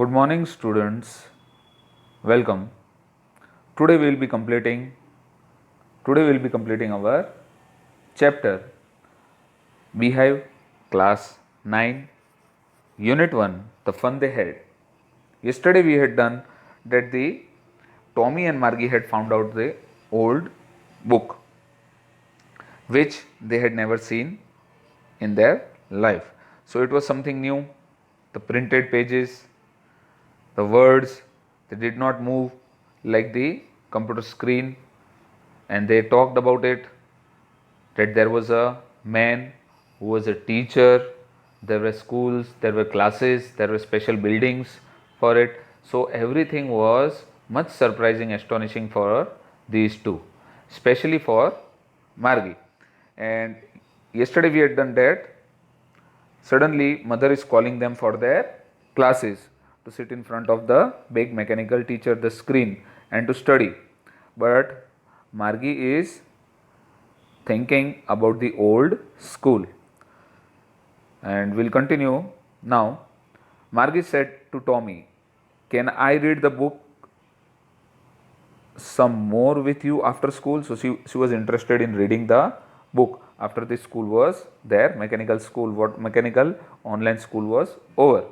Good morning, students. Welcome. Today we will be completing. Today we will be completing our chapter Beehive, Class 9, Unit 1. The fun they had. Yesterday we had done that the Tommy and Margie had found out the old book, which they had never seen in their life. So it was something new. The printed pages, the words, they did not move like the computer screen, and they talked about it that there was a man who was a teacher, there were schools, there were classes, there were special buildings for it. So everything was much surprising, astonishing for these two, especially for Margie. And yesterday we had done that. Suddenly, mother is calling them for their classes to sit in front of the big mechanical teacher, the screen, and to study. But Margie is thinking about the old school. And we'll continue now. Margie said to Tommy, "Can I read the book some more with you after school?" So she was interested in reading the book after the school was there, mechanical school, what mechanical online school was over.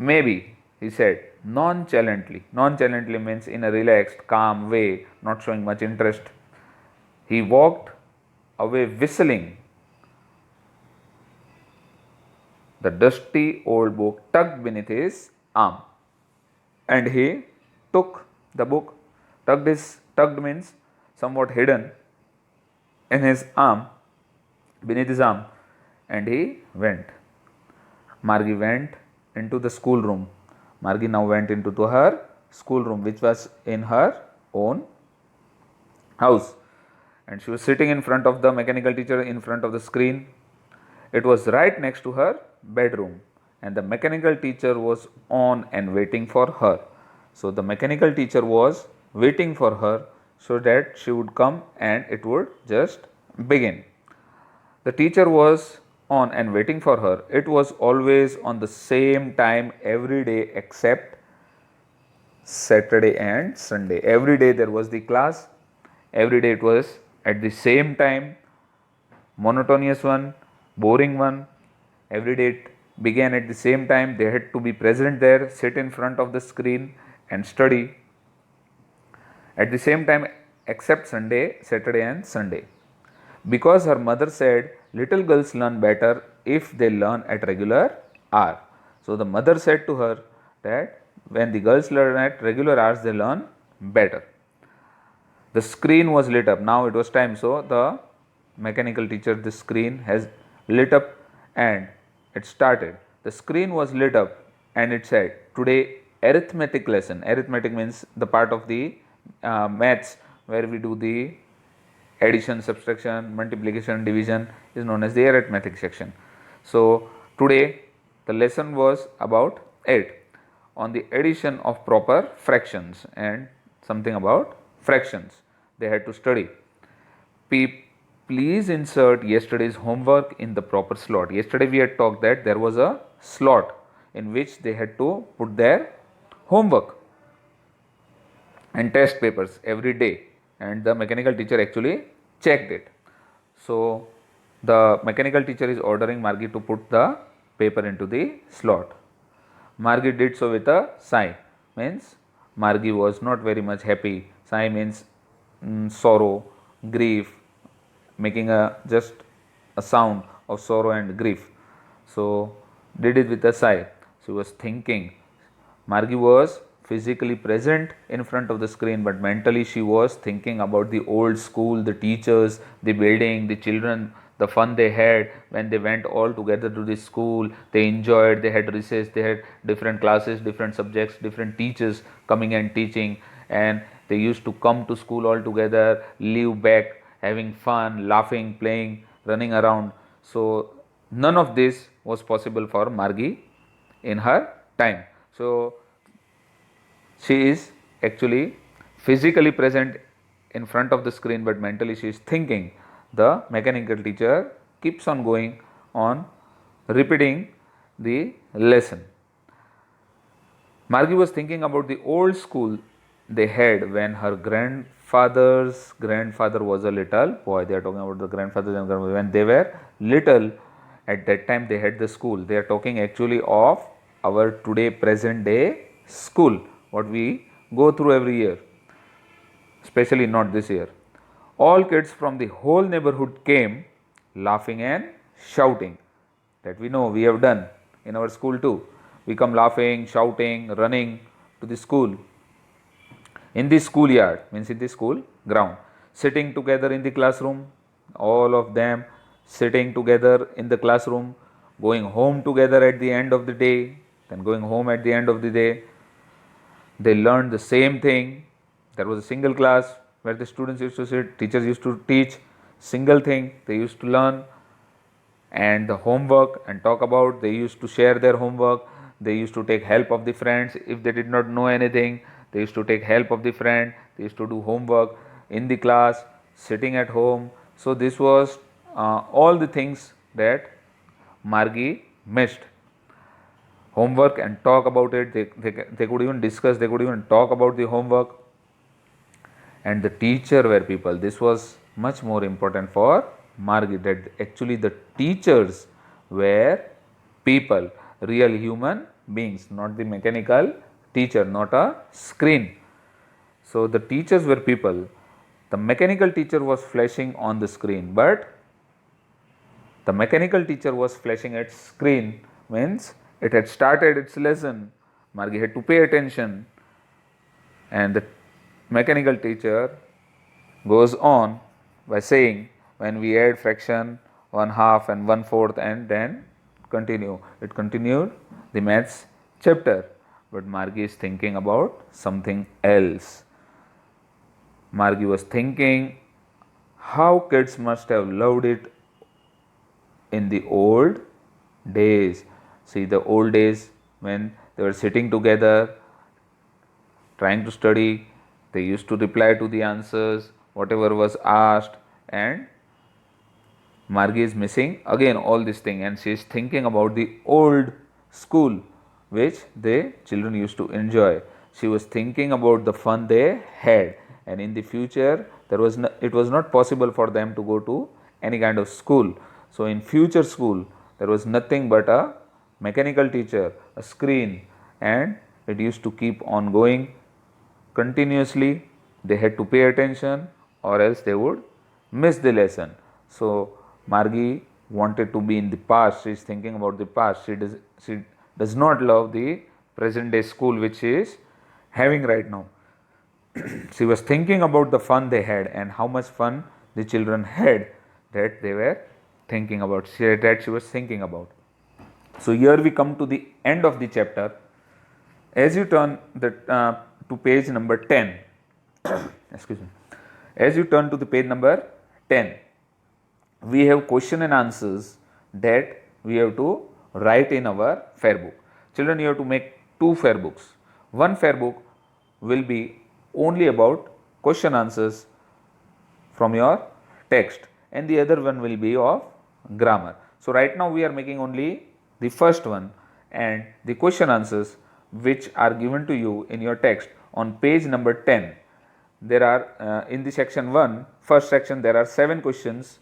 Maybe, he said nonchalantly. Nonchalantly means in a relaxed, calm way, not showing much interest. He walked away whistling, the dusty old book tucked beneath his arm. And he took the book. Tucked means somewhat hidden in his arm, beneath his arm, and he went. Margie went into the schoolroom. Margie now went into her schoolroom, which was in her own house. And she was sitting in front of the mechanical teacher, in front of the screen. It was right next to her bedroom, and the mechanical teacher was on and waiting for her. So the mechanical teacher was waiting for her so that she would come and it would just begin. The teacher was on and waiting for her. It was always on the same time every day except Saturday and Sunday. Every day there was the class. Every day it was at the same time, monotonous one, boring one. Every day it began at the same time. They had to be present there, sit in front of the screen and study at the same time except Sunday, Saturday and Sunday. Because her mother said little girls learn better if they learn at regular hour. So the mother said to her that when the girls learn at regular hours, they learn better. The screen was lit up. Now it was time. So the mechanical teacher, the screen has lit up and it started. The screen was lit up and it said, "Today arithmetic lesson." Arithmetic means the part of the maths where we do the addition, subtraction, multiplication, division is known as the arithmetic section. So today the lesson was about 8 on the addition of proper fractions and something about fractions they had to study. Please insert yesterday's homework in the proper slot. Yesterday we had talked that there was a slot in which they had to put their homework and test papers every day, and the mechanical teacher actually checked it. So the mechanical teacher is ordering Margie to put the paper into the slot. Margie did so with a sigh, means Margie was not very much happy. Sigh means sorrow, grief, making just a sound of sorrow and grief. So did it with a sigh. She was thinking. Margie was physically present in front of the screen, but mentally she was thinking about the old school, the teachers, the building, the children, the fun they had when they went all together to the school. They enjoyed, they had recess, they had different classes, different subjects, different teachers coming and teaching, and they used to come to school all together, leave back, having fun, laughing, playing, running around. So none of this was possible for Margie in her time. So she is actually physically present in front of the screen, but mentally she is thinking. The mechanical teacher keeps on going on repeating the lesson. Margie was thinking about the old school they had when her grandfather's grandfather was a little boy. They are talking about the grandfathers and grandmothers. When they were little, at that time they had the school. They are talking actually of our today present day school, what we go through every year, especially not this year. All kids from the whole neighborhood came laughing and shouting. That we know we have done in our school too. We come laughing, shouting, running to the school. In the schoolyard, means in the school ground, sitting together in the classroom, all of them sitting together in the classroom, going home together at the end of the day, then going home at the end of the day. They learned the same thing. There was a single class where the students used to sit, teachers used to teach single thing they used to learn, and the homework and talk about, they used to share their homework, they used to take help of the friends if they did not know anything, they used to take help of the friend, they used to do homework in the class, sitting at home. So this was all the things that Margie missed. Homework and talk about it, they could even discuss, they could even talk about the homework. And the teacher were people. This was much more important for Margie, that actually the teachers were people, real human beings, not the mechanical teacher, not a screen. So the teachers were people. The mechanical teacher was flashing on the screen, but the mechanical teacher was flashing at screen, means it had started its lesson. Margie had to pay attention, and the mechanical teacher goes on by saying, when we add fraction 1/2 and 1/4 and then continue. It continued the maths chapter, but Margie is thinking about something else. Margie was thinking how kids must have loved it in the old days. See, the old days when they were sitting together trying to study, they used to reply to the answers, whatever was asked, and Margie is missing again all this thing, and she is thinking about the old school which the children used to enjoy. She was thinking about the fun they had, and in the future it was not possible for them to go to any kind of school. So in future school there was nothing but a mechanical teacher, a screen, and it used to keep on going continuously. They had to pay attention or else they would miss the lesson. So Margie wanted to be in the past. She is thinking about the past. She does not love the present day school which she is having right now. She was thinking about the fun they had and how much fun the children had, that they were thinking about, that she was thinking about. So here we come to the end of the chapter. As you turn to page number 10, excuse me, as you turn to the page number 10, we have question and answers that we have to write in our fair book. Children, you have to make 2 fair books. One fair book will be only about question answers from your text, and the other one will be of grammar. So right now we are making only the first one, and the question answers which are given to you in your text on page number 10. There are in the section 1, first section, there are 7 questions.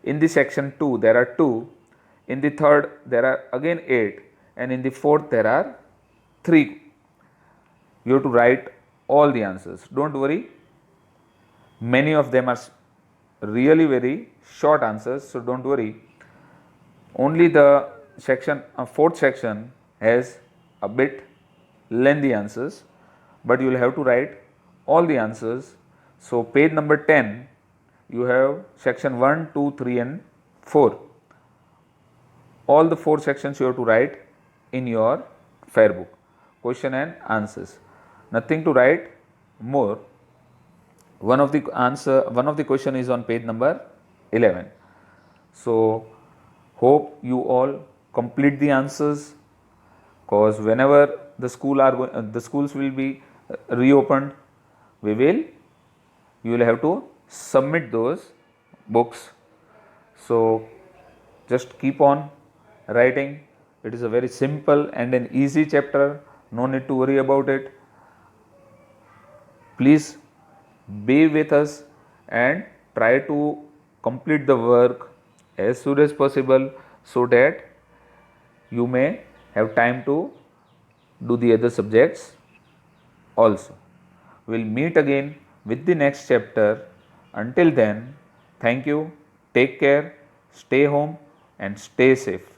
In the section 2 there are 2, in the third there are again 8, and in the fourth there are 3. You have to write all the answers. Don't worry, many of them are really very short answers, so don't worry. Only the section fourth section has a bit lengthy answers, but you will have to write all the answers. So page number 10, you have section 1, 2, 3 and 4. All the 4 sections you have to write in your fair book, question and answers. Nothing to write more. One of the question is on page number 11. So hope you all complete the answers, because whenever the schools will be reopened, you will have to submit those books. So just keep on writing. It is a very simple and an easy chapter. No need to worry about it. Please be with us and try to complete the work as soon as possible so that you may have time to do the other subjects also. We'll meet again with the next chapter. Until then, thank you, take care, stay home and stay safe.